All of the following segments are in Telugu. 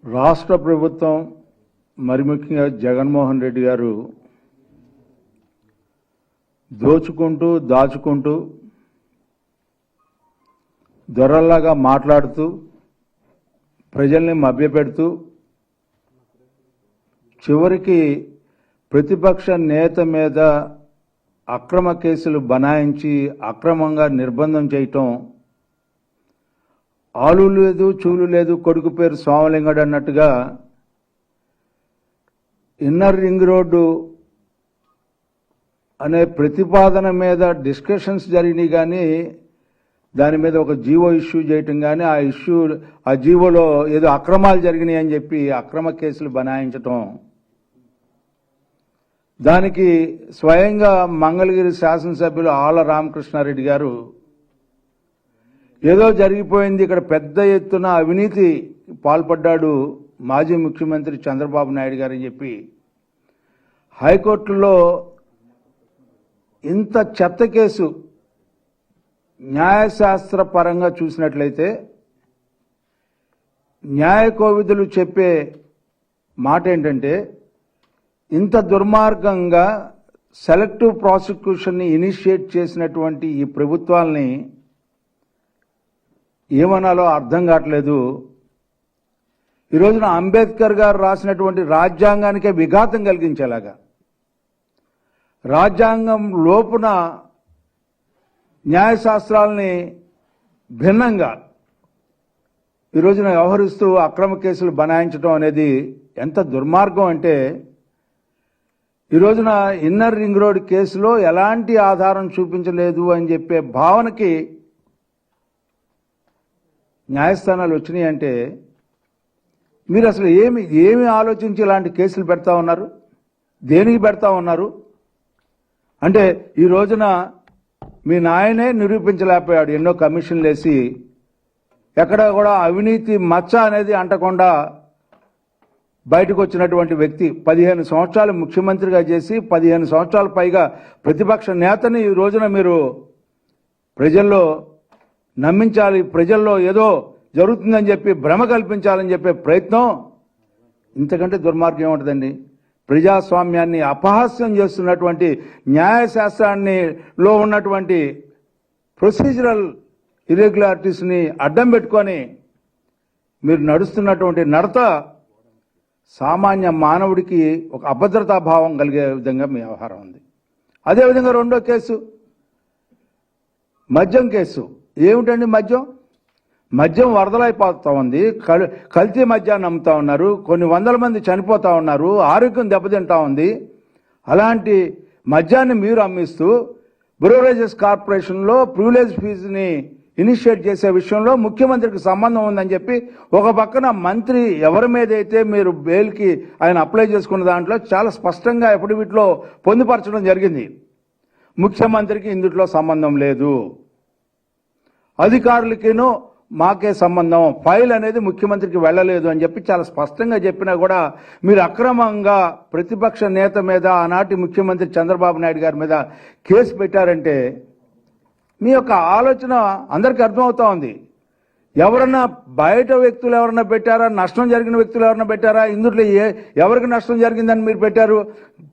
రాష్ట్ర ప్రభుత్వం మరి ముఖ్యంగా జగన్మోహన్ రెడ్డి గారు దోచుకుంటూ దాచుకుంటూ దొరల్లాగా మాట్లాడుతూ ప్రజల్ని మభ్యపెడుతూ చివరికి ప్రతిపక్ష నేత మీద అక్రమ కేసులు బనాయించి అక్రమంగా నిర్బంధం చేయటం, ఆలు లేదు చూలు లేదు కొడుకు పేరు సోమలింగడు అన్నట్టుగా ఇన్నర్ రింగ్ రోడ్డు అనే ప్రతిపాదన మీద డిస్కషన్స్ జరిగినాయి, కానీ దాని మీద ఒక జీవో ఇష్యూ చేయటం కానీ ఆ జీవోలో ఏదో అక్రమాలు జరిగినాయి అని చెప్పి అక్రమ కేసులు బనాయించటం, దానికి స్వయంగా మంగళగిరి శాసనసభ్యులు ఆళ్ల రామకృష్ణారెడ్డి గారు ఏదో జరిగిపోయింది, ఇక్కడ పెద్ద ఎత్తున అవినీతి పాల్పడ్డాడు మాజీ ముఖ్యమంత్రి చంద్రబాబు నాయుడు గారు అని చెప్పి హైకోర్టులో ఇంత చెత్త కేసు న్యాయశాస్త్ర పరంగా చూసినట్లయితే న్యాయ కోవిదులు చెప్పే మాట ఏంటంటే, ఇంత దుర్మార్గంగా సెలెక్టివ్ ప్రాసిక్యూషన్ని ఇనిషియేట్ చేసినటువంటి ఈ ప్రభుత్వాల్ని ఏమనాలో అర్థం కావట్లేదు. ఈ రోజున అంబేద్కర్ గారు రాసినటువంటి రాజ్యాంగానికే విఘాతం కలిగించేలాగా, రాజ్యాంగం లోపున న్యాయశాస్త్రాలని భిన్నంగా ఈ రోజున వ్యవహరిస్తూ అక్రమ కేసులు బనాయించడం అనేది ఎంత దుర్మార్గం అంటే, ఈ రోజున ఇన్నర్ రింగ్ రోడ్ కేసులో ఎలాంటి ఆధారం చూపించలేదు అని చెప్పే భావనకి న్యాయస్థానాలు వచ్చినాయి అంటే, మీరు అసలు ఏమి ఆలోచించి ఇలాంటి కేసులు పెడతా ఉన్నారు? దేనికి పెడతా ఉన్నారు అంటే, ఈ రోజున మీ నాయనే నిరూపించలేకపోయాడు. ఎన్నో కమిషన్లు వేసి ఎక్కడ కూడా అవినీతి మచ్చ అనేది అంటకుండా బయటకు వచ్చినటువంటి వ్యక్తి 15 సంవత్సరాలు ముఖ్యమంత్రిగా చేసి 15 సంవత్సరాల పైగా ప్రతిపక్ష నేతని ఈ రోజున మీరు ప్రజల్లో నమ్మించాలి, ప్రజల్లో ఏదో జరుగుతుందని చెప్పి భ్రమ కల్పించాలని చెప్పే ప్రయత్నం ఇంతకంటే దుర్మార్గం ఏముంటుందండి? ప్రజాస్వామ్యాన్ని అపహాస్యం చేస్తున్నటువంటి న్యాయశాస్త్రాన్నిలో ఉన్నటువంటి ప్రొసీజరల్ ఇర్రెగ్యులారిటీస్ని అడ్డం పెట్టుకొని మీరు నడుస్తున్నటువంటి నడత సామాన్య మానవుడికి ఒక అభద్రతా భావం కలిగే విధంగా మీ వ్యవహారం ఉంది. అదేవిధంగా రెండో కేసు మద్యం కేసు. ఏమిటండి మద్యం వరదలైపోతూ ఉంది, కల్తీ మద్యాన్ని అమ్ముతా ఉన్నారు, కొన్ని వందల మంది చనిపోతూ ఉన్నారు, ఆరోగ్యం దెబ్బతింటా ఉంది. అలాంటి మద్యాన్ని మీరు అమ్మిస్తూ బ్రూవరేజెస్ కార్పొరేషన్లో ప్రివిలేజ్ ఫీజుని ఇనిషియేట్ చేసే విషయంలో ముఖ్యమంత్రికి సంబంధం ఉందని చెప్పి ఒక పక్కన మంత్రి ఎవరి మీద అయితే మీరు బెయిల్కి ఆయన అప్లై చేసుకున్న దాంట్లో చాలా స్పష్టంగా అఫిడవిట్లో పొందుపరచడం జరిగింది. ముఖ్యమంత్రికి ఇందులో సంబంధం లేదు, అధికారులకేనో మాకే సంబంధం, ఫైల్ అనేది ముఖ్యమంత్రికి వెళ్ళలేదు అని చెప్పి చాలా స్పష్టంగా చెప్పినా కూడా మీరు అక్రమంగా ప్రతిపక్ష నేత మీద, ఆనాటి ముఖ్యమంత్రి చంద్రబాబు నాయుడు గారి మీద కేసు పెట్టారంటే మీ యొక్క ఆలోచన అందరికీ అర్థమవుతా ఉంది. ఎవరన్నా బయట వ్యక్తులు ఎవరన్నా పెట్టారా? నష్టం జరిగిన వ్యక్తులు ఎవరన్నా పెట్టారా? ఇందులో ఎవరికి నష్టం జరిగిందని మీరు పెట్టారు?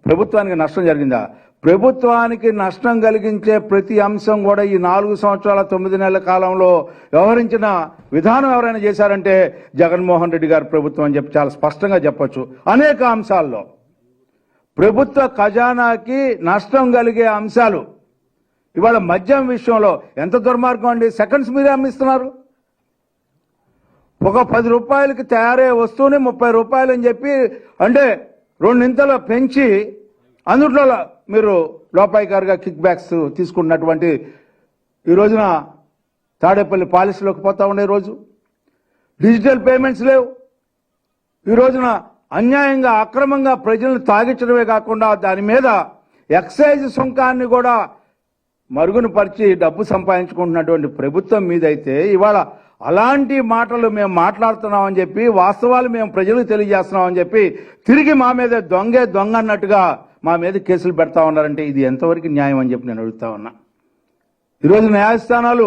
ప్రభుత్వానికి నష్టం జరిగిందా? ప్రభుత్వానికి నష్టం కలిగించే ప్రతి అంశం కూడా ఈ 4 సంవత్సరాల 9 నెలల కాలంలో వ్యవహరించిన విధానం ఎవరైనా చేశారంటే జగన్మోహన్ రెడ్డి గారి ప్రభుత్వం అని చెప్పి చాలా స్పష్టంగా చెప్పొచ్చు. అనేక అంశాల్లో ప్రభుత్వ ఖజానాకి నష్టం కలిగే అంశాలు. ఇవాళ మద్యం విషయంలో ఎంత దుర్మార్గం అండి! సెకండ్స్ మీరే అమ్మిస్తున్నారు. ఒక 10 రూపాయలకి తయారయ్యే వస్తువుని 30 రూపాయలు అని చెప్పి, అంటే 2 ఇంతలు పెంచి అందుట్లో మీరు లోపాయికారుగా కిక్ బ్యాక్స్ తీసుకున్నటువంటి ఈ రోజున తాడేపల్లి పాలసీలోకి పోతా ఉండే రోజు డిజిటల్ పేమెంట్స్ లేవు. ఈ రోజున అన్యాయంగా అక్రమంగా ప్రజలను తాగించడమే కాకుండా దాని మీద ఎక్సైజ్ సుంకాన్ని కూడా మరుగున పరిచి డబ్బు సంపాదించుకుంటున్నటువంటి ప్రభుత్వం మీదైతే ఇవాళ అలాంటి మాటలు మేము మాట్లాడుతున్నామని చెప్పి, వాస్తవాలు మేము ప్రజలకు తెలియజేస్తున్నామని చెప్పి తిరిగి మా మీద దొంగ అన్నట్టుగా మా మీద కేసులు పెడతా ఉన్నారంటే ఇది ఎంతవరకు న్యాయం అని చెప్పి నేను అడుగుతా ఉన్నా. ఈరోజు న్యాయస్థానాలు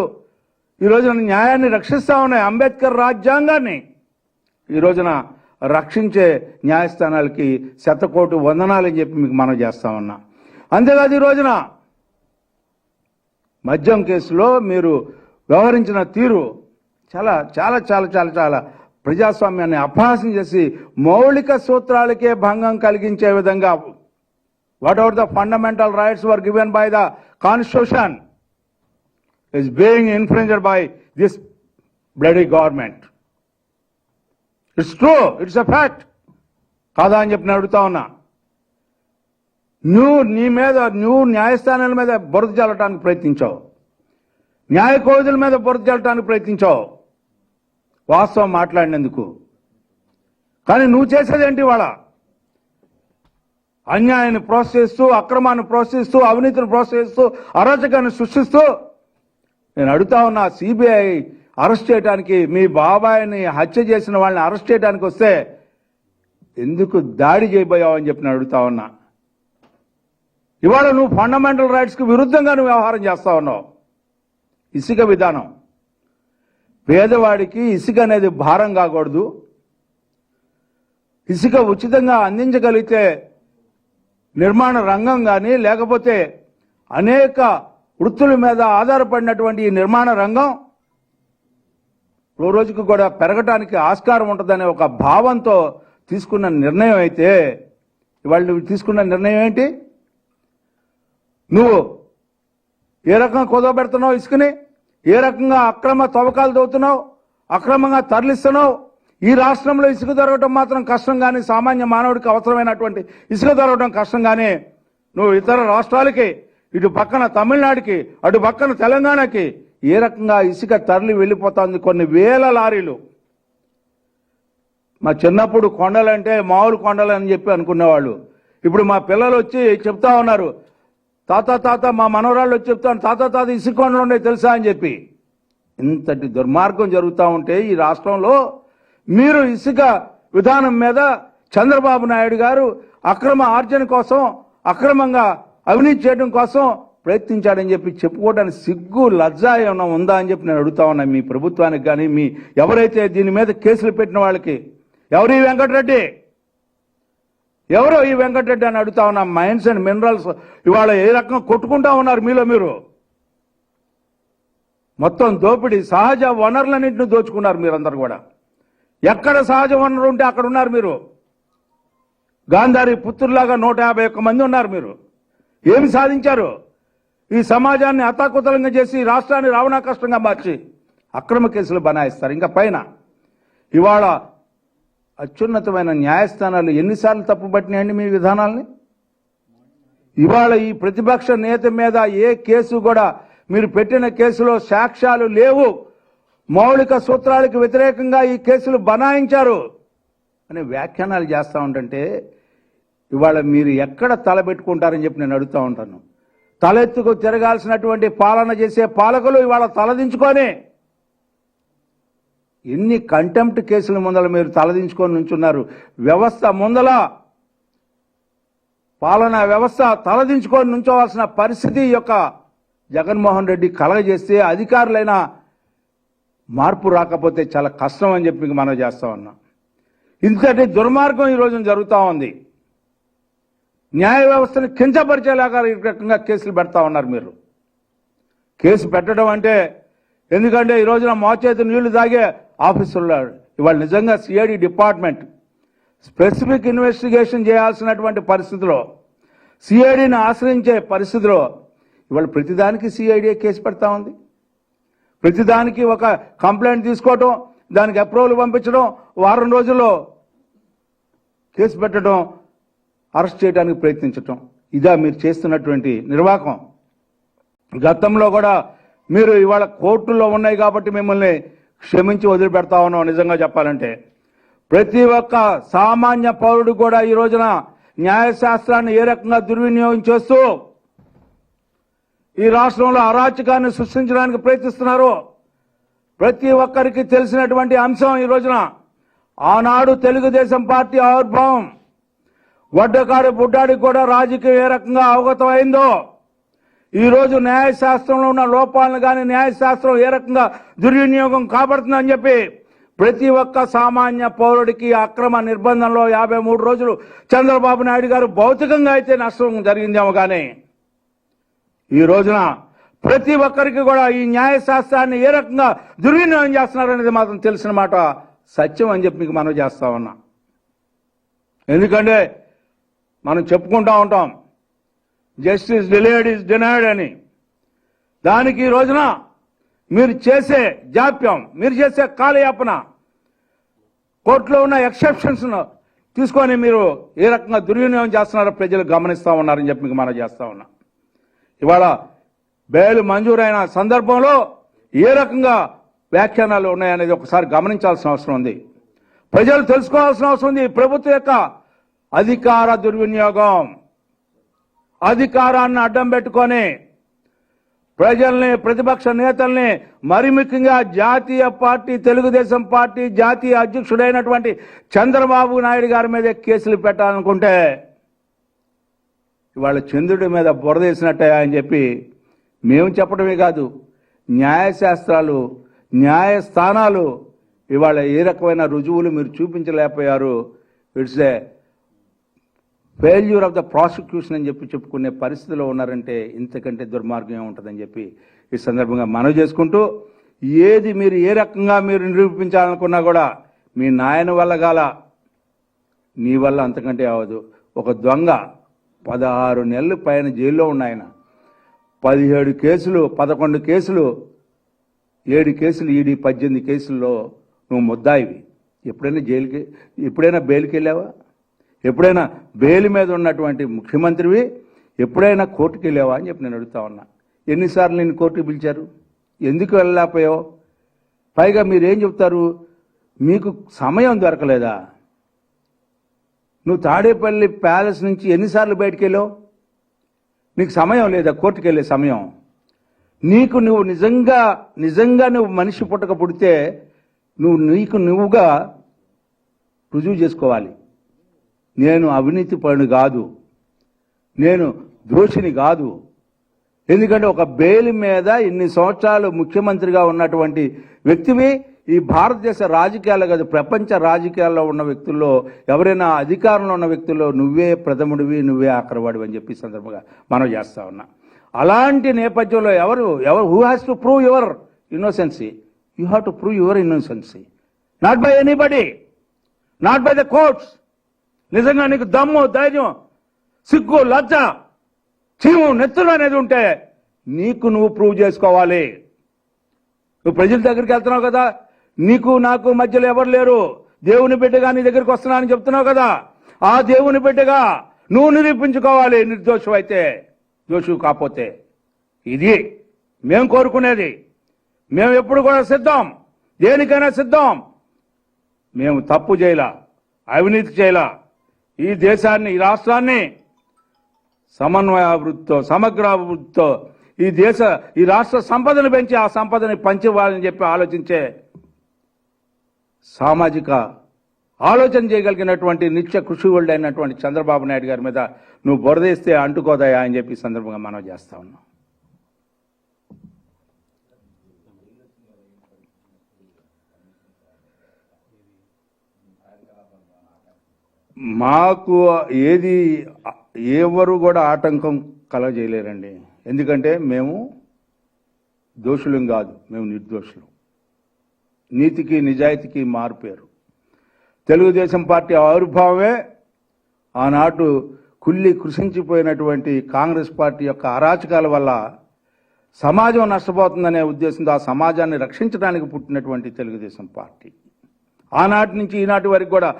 ఈ రోజున న్యాయాన్ని రక్షిస్తా ఉన్నాయి. అంబేద్కర్ రాజ్యాంగాన్ని ఈ రోజున రక్షించే న్యాయస్థానాలకి శతకోటి వందనాలని చెప్పి మీకు మనం చేస్తా ఉన్నా. అంతేకాదు ఈ రోజున మద్యం కేసులో మీరు వ్యవహరించిన తీరు చాలా చాలా చాలా చాలా చాలా ప్రజాస్వామ్యాన్ని అపహాస్యం చేసి మౌలిక సూత్రాలకే భంగం కలిగించే విధంగా what ever the fundamental rights were given by the constitution is being infringed by this bloody government. It's true, it's a fact. కాదా అని చెప్పి నేను అడుగుతా ఉన్నా. నువ్వు న్యాయస్థానాల మీద బురద చల్లటానికి ప్రయత్నించావు, న్యాయ కోవిదుల మీద బురద చల్లటానికి ప్రయత్నించావు వాస్తవం మాట్లాడినందుకు. కానీ నువ్వు చేసేదేంటి? వాళ్ళ అన్యాయాన్ని ప్రోత్సహిస్తూ, అక్రమాన్ని ప్రోత్సహిస్తూ, అవినీతిని ప్రోత్సహిస్తూ, అరాచకాన్ని సృష్టిస్తూ నేను అడుగుతా ఉన్నా. సిబిఐ అరెస్ట్ చేయడానికి, మీ బాబాయిని హత్య చేసిన వాళ్ళని అరెస్ట్ చేయడానికి వస్తే ఎందుకు దాడి చేయబోయావు అని చెప్పి నేను అడుగుతా ఉన్నా. ఇవాళ నువ్వు ఫండమెంటల్ రైట్స్కి విరుద్ధంగా నువ్వు వ్యవహారం చేస్తా ఉన్నావు. ఇసుక విధానం, పేదవాడికి ఇసుక అనేది భారం కాకూడదు, ఇసుక ఉచితంగా అందించగలిగితే నిర్మాణ రంగం కానీ లేకపోతే అనేక వృత్తుల మీద ఆధారపడినటువంటి ఈ నిర్మాణ రంగం రోజుకు కూడా పెరగటానికి ఆస్కారం ఉంటుందనే ఒక భావంతో తీసుకున్న నిర్ణయం అయితే, ఇవాళ నువ్వు తీసుకున్న నిర్ణయం ఏంటి? నువ్వు ఏ రకంగా కుదవబెడుతున్నావు ఇసుకని, ఏ రకంగా అక్రమ తవ్వకాలు తవ్వుతున్నావు, అక్రమంగా తరలిస్తున్నావు. ఈ రాష్ట్రంలో ఇసుక దొరకటం మాత్రం కష్టం, కానీ సామాన్య మానవుడికి అవసరమైనటువంటి ఇసుక దొరకటం కష్టం. కానీ నువ్వు ఇతర రాష్ట్రాలకి, ఇటు పక్కన తమిళనాడుకి, అటు పక్కన తెలంగాణకి ఏ రకంగా ఇసుక తరలి వెళ్ళిపోతుంది. కొన్ని వేల లారీలు. మా చిన్నప్పుడు కొండలంటే మామూలు కొండలు అని చెప్పి అనుకునేవాళ్ళు. ఇప్పుడు మా పిల్లలు వచ్చి చెప్తా ఉన్నారు, తాత మా మనవరాళ్ళు వచ్చి చెప్తాను, తాత ఇసుక కొండలు ఉండే తెలుసా అని చెప్పి. ఇంతటి దుర్మార్గం జరుగుతూ ఉంటే ఈ రాష్ట్రంలో మీరు ఇసుక విధానం మీద చంద్రబాబు నాయుడు గారు అక్రమ ఆర్జన కోసం, అక్రమంగా అవినీతి చేయడం కోసం ప్రయత్నించాడని చెప్పి చెప్పుకోవడానికి సిగ్గు లజ్జ ఏమైనా ఉందా అని చెప్పి నేను అడుగుతా ఉన్నా మీ ప్రభుత్వానికి. కానీ మీ ఎవరైతే దీని మీద కేసులు పెట్టిన వాళ్ళకి, ఎవరు ఈ వెంకటరెడ్డి, ఎవరో ఈ వెంకటరెడ్డి అని అడుగుతా ఉన్నా. మైన్స్ అండ్ మినరల్స్ ఇవాళ ఏ రకంగా కొట్టుకుంటా ఉన్నారు మీలో మీరు. మొత్తం దోపిడీ, సహజ వనరులన్నింటినీ దోచుకున్నారు మీరందరూ కూడా. ఎక్కడ సహజ వనరు ఉంటే అక్కడ ఉన్నారు మీరు. గాంధారి పుత్రులాగా 151 మంది ఉన్నారు మీరు. ఏమి సాధించారు? ఈ సమాజాన్ని అతాకుతలంగా చేసి రాష్ట్రాన్ని రావణాకష్టంగా మార్చి అక్రమ కేసులు బనాయిస్తారు. ఇంకా పైన ఇవాళ అత్యున్నతమైన న్యాయస్థానాలు ఎన్నిసార్లు తప్పుపట్టినాయండి మీ విధానాల్ని? ఇవాళ ఈ ప్రతిపక్ష నేత మీద ఏ కేసు కూడా మీరు పెట్టిన కేసులో సాక్ష్యాలు లేవు, మౌలిక సూత్రాలకు వ్యతిరేకంగా ఈ కేసులు బనాయించారు అనే వ్యాఖ్యానాలు చేస్తూ ఉంటుంటే ఇవాళ మీరు ఎక్కడ తలబెట్టుకుంటారని చెప్పి నేను అడుగుతూ ఉంటాను. తలెత్తుకు తిరగాల్సినటువంటి పాలన చేసే పాలకులు ఇవాళ తలదించుకొని ఎన్ని కంటెంప్ట్ కేసుల ముందర మీరు తలదించుకొని నుంచున్నారు. వ్యవస్థ ముందల, పాలనా వ్యవస్థ తలదించుకొని నుంచోవాల్సిన పరిస్థితి యొక్క జగన్మోహన్ రెడ్డి కలగజేస్తే అధికారులైన మార్పు రాకపోతే చాలా కష్టం అని చెప్పి మనం చేస్తా ఉన్నాం. ఇంతటి దుర్మార్గం ఈ రోజున జరుగుతూ ఉంది. న్యాయ వ్యవస్థను కించపరిచేలాగా ఈ రకంగా కేసులు పెడతా ఉన్నారు మీరు. కేసు పెట్టడం అంటే, ఎందుకంటే ఈ రోజున మోచేతి నీళ్లు తాగే ఆఫీసర్లు ఇవాళ నిజంగా సిఐడి డిపార్ట్మెంట్ స్పెసిఫిక్ ఇన్వెస్టిగేషన్ చేయాల్సినటువంటి పరిస్థితిలో, సిఐడిని ఆశ్రయించే పరిస్థితిలో ఇవాళ ప్రతిదానికి సిఐడి కేసు పెడతా ఉంది. ప్రతిదానికి ఒక కంప్లైంట్ తీసుకోవటం, దానికి అప్రూవల్ పంపించడం, వారం రోజుల్లో కేసు పెట్టడం, అరెస్ట్ చేయడానికి ప్రయత్నించటం. ఇదా మీరు చేస్తున్నటువంటి నిర్వాహకం? గతంలో కూడా మీరు ఇవాళ కోర్టుల్లో ఉన్నాయి కాబట్టి మిమ్మల్ని క్షమించి వదిలిపెడతా ఉన్నాం. నిజంగా చెప్పాలంటే ప్రతి ఒక్క సామాన్య పౌరుడు కూడా ఈ రోజున న్యాయశాస్త్రాన్ని ఏ రకంగా దుర్వినియోగం చేస్తూ ఈ రాష్ట్రంలో అరాచకాన్ని సృష్టించడానికి ప్రయత్నిస్తున్నారు. ప్రతి ఒక్కరికి తెలిసినటువంటి అంశం ఈ రోజున ఆనాడు తెలుగుదేశం పార్టీ ఆవిర్భావం, వడ్డకాడు బుడ్డాడికి కూడా రాజకీయం ఏ రకంగా అవగతం అయిందో, ఈరోజు న్యాయశాస్త్రంలో ఉన్న లోపాలను కానీ న్యాయశాస్త్రం ఏ రకంగా దుర్వినియోగం కాబడుతుందని చెప్పి ప్రతి ఒక్క సామాన్య పౌరుడికి అక్రమ నిర్బంధంలో 53 రోజులు చంద్రబాబు నాయుడు గారు భౌతికంగా అయితే నష్టం జరిగిందేమో కానీ ఈ రోజున ప్రతి ఒక్కరికి కూడా ఈ న్యాయశాస్త్రాన్ని ఏ రకంగా దుర్వినియోగం చేస్తున్నారనేది మాత్రం తెలిసిన మాట సత్యం అని చెప్పి మీకు మనవి చేస్తా ఉన్నా. ఎందుకంటే మనం చెప్పుకుంటా ఉంటాం జస్టిస్ డిలేడ్ ఈజ్ డినైడ్ అని. దానికి ఈ రోజున మీరు చేసే జాప్యం, మీరు చేసే కాలయాపన, కోర్టులో ఉన్న ఎక్సెప్షన్స్ తీసుకొని మీరు ఏ రకంగా దుర్వినియోగం చేస్తున్నారో ప్రజలు గమనిస్తూ ఉన్నారని చెప్పి మీకు మనం చేస్తా ఉన్నా. ఇవాళ బెయిల్ మంజూరైన సందర్భంలో ఏ రకంగా వ్యాఖ్యానాలు ఉన్నాయనేది ఒకసారి గమనించాల్సిన అవసరం ఉంది. ప్రజలు తెలుసుకోవాల్సిన అవసరం ఉంది. ప్రభుత్వం యొక్క అధికార దుర్వినియోగం, అధికారాన్ని అడ్డం పెట్టుకొని ప్రజల్ని, ప్రతిపక్ష నేతల్ని, మరి ముఖ్యంగా జాతీయ పార్టీ తెలుగుదేశం పార్టీ జాతీయ అధ్యక్షుడైనటువంటి చంద్రబాబు నాయుడు గారి మీద కేసులు పెట్టాలనుకుంటే ఇవాళ చంద్రుడి మీద బురదేసినట్టే అని చెప్పి మేము చెప్పడమే కాదు, న్యాయశాస్త్రాలు, న్యాయస్థానాలు ఇవాళ ఏ రకమైన రుజువులు మీరు చూపించలేకపోయారు. It's a failure of the prosecution అని చెప్పి చెప్పుకునే పరిస్థితిలో ఉన్నారంటే ఇంతకంటే దుర్మార్గం ఉంటుందని చెప్పి ఈ సందర్భంగా మనవి చేసుకుంటూ, ఏది మీరు ఏ రకంగా మీరు నిరూపించాలనుకున్నా కూడా మీ నాయన వల్ల గాల, నీ వల్ల అంతకంటే అవ్వదు. ఒక దొంగ 16 నెలలు పైన జైల్లో ఉన్నాయన, 17 కేసులు, 11 కేసులు, 7 కేసులు ఈడీ, 18 కేసుల్లో నువ్వు ముద్దాయివి. ఎప్పుడైనా బెయిల్కి వెళ్ళావా? ఎప్పుడైనా బెయిల్ మీద ఉన్నటువంటి ముఖ్యమంత్రివి ఎప్పుడైనా కోర్టుకు వెళ్ళావా అని చెప్పి నేను అడుగుతా ఉన్నా. ఎన్నిసార్లు నేను కోర్టుకు పిలిచారు? ఎందుకు వెళ్ళలేకపోయావు? పైగా మీరేం చెప్తారు, మీకు సమయం దొరకలేదా? నువ్వు తాడేపల్లి ప్యాలెస్ నుంచి ఎన్నిసార్లు బయటికి వెళ్ళావు? నీకు సమయం లేదా కోర్టుకు వెళ్ళే సమయం? నువ్వు నిజంగా నువ్వు మనిషి పుట్టక పుడితే నీకు నువ్వుగా రుజువు చేసుకోవాలి. నేను అవినీతి పరుని కాదు, నేను దోషిని కాదు. ఎందుకంటే ఒక బెయిల్ మీద ఇన్ని సంవత్సరాలు ముఖ్యమంత్రిగా ఉన్నటువంటి వ్యక్తివి ఈ భారతదేశ రాజకీయాలు కాదు, ప్రపంచ రాజకీయాల్లో ఉన్న వ్యక్తుల్లో, ఎవరైనా అధికారంలో ఉన్న వ్యక్తుల్లో నువ్వే ప్రథముడివి, నువ్వే ఆఖరివాడివి అని చెప్పి సందర్భంగా మనం చేస్తా ఉన్నా. అలాంటి నేపథ్యంలో ఎవరు who has to prove your innocence? You have to prove your innocence, not by anybody, not by the courts. నిజంగా నీకు దమ్ము, ధైర్యం, సిగ్గు, లజ్జ, చీము, నెత్తులు అనేది ఉంటే నీకు నువ్వు ప్రూవ్ చేసుకోవాలి. నువ్వు ప్రజల దగ్గరికి వెళ్తున్నావు కదా, నీకు నాకు మధ్యలో ఎవరు లేరు, దేవుని బిడ్డగా నీ దగ్గరికి వస్తున్నానని చెప్తున్నావు కదా, ఆ దేవుని బిడ్డగా నువ్వు నిరూపించుకోవాలి. నిర్దోషం అయితే, దోషువు కాకపోతే. ఇది మేము కోరుకునేది. మేము ఎప్పుడు కూడా సిద్ధం, దేనికైనా సిద్ధం. మేము తప్పు చేయలా, అవినీతి చేయలా. ఈ దేశాన్ని, ఈ రాష్ట్రాన్ని సమన్వయాభివృద్ధితో, సమగ్ర అభివృద్ధితో ఈ రాష్ట్ర సంపదను పెంచి ఆ సంపదని పంచివ్వాలని చెప్పి ఆలోచించే సామాజిక ఆలోచన చేయగలిగినటువంటి నిత్య కృషివలుడు అయినటువంటి చంద్రబాబు నాయుడు గారి మీద నువ్వు బురదేస్తే అంటుకోదయా అని చెప్పి సందర్భంగా మనం చేస్తా ఉన్నాం. మాకు ఎవరు కూడా ఆటంకం కలగజేయలేరండి. ఎందుకంటే మేము దోషులం కాదు, మేము నిర్దోషులం. నీతికి నిజాయితీకి మారుపేరు. తెలుగుదేశం పార్టీ ఆవిర్భావమే ఆనాడు కృషించిపోయినటువంటి కాంగ్రెస్ పార్టీ యొక్క అరాచకాల వల్ల సమాజం నష్టపోతుందనే ఉద్దేశంతో ఆ సమాజాన్ని రక్షించడానికి పుట్టినటువంటి తెలుగుదేశం పార్టీ. ఆనాటి నుంచి ఈనాటి వరకు కూడా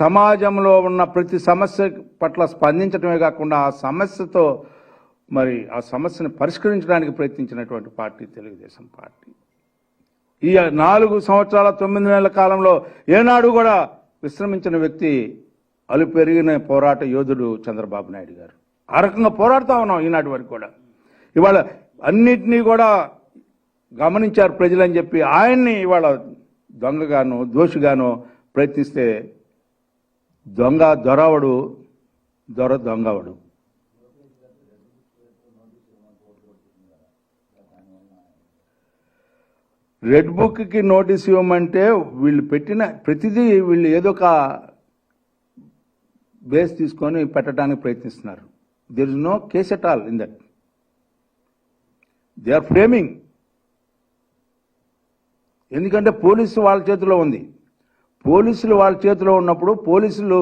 సమాజంలో ఉన్న ప్రతి సమస్య పట్ల స్పందించడమే కాకుండా ఆ సమస్యను పరిష్కరించడానికి ప్రయత్నించినటువంటి పార్టీ తెలుగుదేశం పార్టీ. ఈ 4 సంవత్సరాల 9 నెలల కాలంలో ఏనాడు కూడా విశ్రమించిన వ్యక్తి అలుపెరిగిన పోరాట యోధుడు చంద్రబాబు నాయుడు గారు. ఆ రకంగా పోరాడుతూ ఉన్నాం ఈనాటి వరకు కూడా. ఇవాళ అన్నిటినీ కూడా గమనించారు ప్రజలని చెప్పి ఆయన్ని ఇవాళ దొంగగాను, దోషిగాను ప్రయత్నిస్తే దొంగ దొరవడు, దొంగవడు. రెడ్ బుక్కి నోటీస్ ఇవ్వమంటే వీళ్ళు పెట్టిన ప్రతిదీ వీళ్ళు ఏదో ఒక బేస్ తీసుకొని పెట్టడానికి ప్రయత్నిస్తున్నారు. There is no case at all in that. They are framing. ఎందుకంటే పోలీసు వాళ్ళ చేతిలో ఉంది. పోలీసులు వాళ్ళ చేతిలో ఉన్నప్పుడు పోలీసులు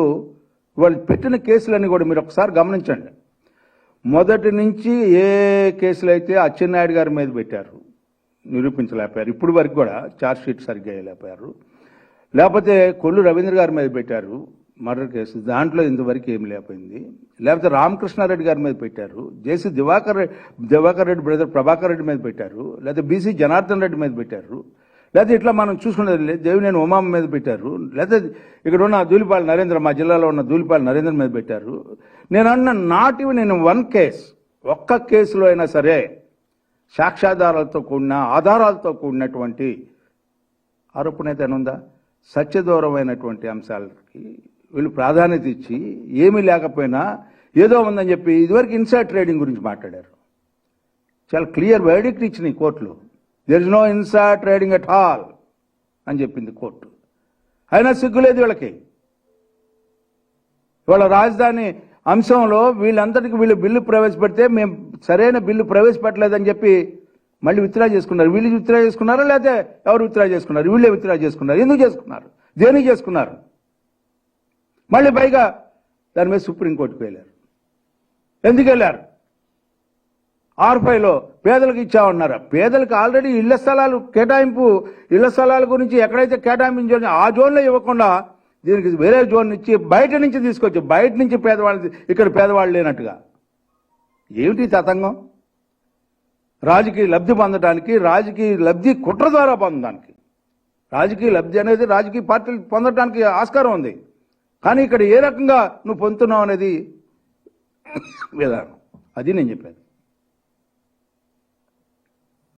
వాళ్ళు పెట్టిన కేసులన్నీ కూడా మీరు ఒకసారి గమనించండి. మొదటి నుంచి ఏ కేసులు అయితే అచ్చెన్నాయుడు గారి మీద పెట్టారు, నిరూపించలేకపోయారు. ఇప్పుడు వరకు కూడా ఛార్జ్ షీట్ సరిగ్గా వేయలేకపోయారు. లేకపోతే కొల్లు రవీంద్ర గారి మీద పెట్టారు మర్డర్ కేసు, దాంట్లో ఇంతవరకు ఏమి లేకపోయింది. లేకపోతే రామకృష్ణారెడ్డి గారి మీద పెట్టారు, జేసీ దివాకర్ రెడ్డి బ్రదర్ ప్రభాకర్ రెడ్డి మీద పెట్టారు, లేకపోతే బీసీ జనార్దన్ రెడ్డి మీద పెట్టారు, లేకపోతే ఇట్లా మనం చూసుకునేది దేవినేని ఉమామ మీద పెట్టారు, లేకపోతే ఇక్కడ ఉన్న దూలిపాల నరేంద్ర, మా జిల్లాలో ఉన్న దూలిపాల నరేంద్ర మీద పెట్టారు. నేను అన్న నేను వన్ కేసు, ఒక్క కేసులో అయినా సరే సాక్ష్యాధారాలతో కూడిన ఆధారాలతో కూడినటువంటి ఆరోపణ అయితే ఉందా? సత్యదూరమైనటువంటి అంశాలకి వీళ్ళు ప్రాధాన్యత ఇచ్చి ఏమీ లేకపోయినా ఏదో ఉందని చెప్పి ఇదివరకు ఇన్సైడ్ ట్రేడింగ్ గురించి మాట్లాడారు. చాలా క్లియర్ వర్డిక్ట్ ఇచ్చిన ఈ కోర్టులో, there is no inside trading at all అని చెప్పింది కోర్టు. అయినా సిగ్గులేదు వీళ్ళకి. వాళ్ళ రాజధాని అంశంలో వీళ్ళందరికీ వీళ్ళు బిల్లు ప్రవేశపెడితే మేము సరైన బిల్లు ప్రవేశపెట్టలేదని చెప్పి మళ్ళీ విత్డ్రా చేసుకున్నారు. వీళ్ళు విత్డ్రా చేసుకున్నారా లేకపోతే ఎవరు విత్డ్రా చేసుకున్నారు? వీళ్ళే విత్డ్రా చేసుకున్నారు. ఎందుకు చేసుకున్నారు? దేనికి చేసుకున్నారు? మళ్ళీ పైగా దాని మీద సుప్రీంకోర్టుకు వెళ్ళారు. ఎందుకు వెళ్ళారు? R5లో పేదలకు ఇచ్చామన్నారు. పేదలకు ఆల్రెడీ ఇళ్ల స్థలాలు కేటాయింపు, ఇళ్ల స్థలాల గురించి ఎక్కడైతే కేటాయించారో ఆ జోన్లో ఇవ్వకుండా దీనికి వేరే జోన్ ఇచ్చి బయట నుంచి తీసుకొచ్చి బయట నుంచి పేదవాళ్ళు ఇక్కడ పేదవాళ్ళు లేనట్టుగా. ఏమిటి తతంగం? రాజకీయ లబ్ధి పొందడానికి, రాజకీయ లబ్ధి కుట్ర ద్వారా పొందడానికి, రాజకీయ లబ్ధి అనేది రాజకీయ పార్టీలు పొందడానికి ఆస్కారం ఉంది. కానీ ఇక్కడ ఏ రకంగా నువ్వు పొందుతున్నావు అనేది విధానం. అది నేను చెప్పాను.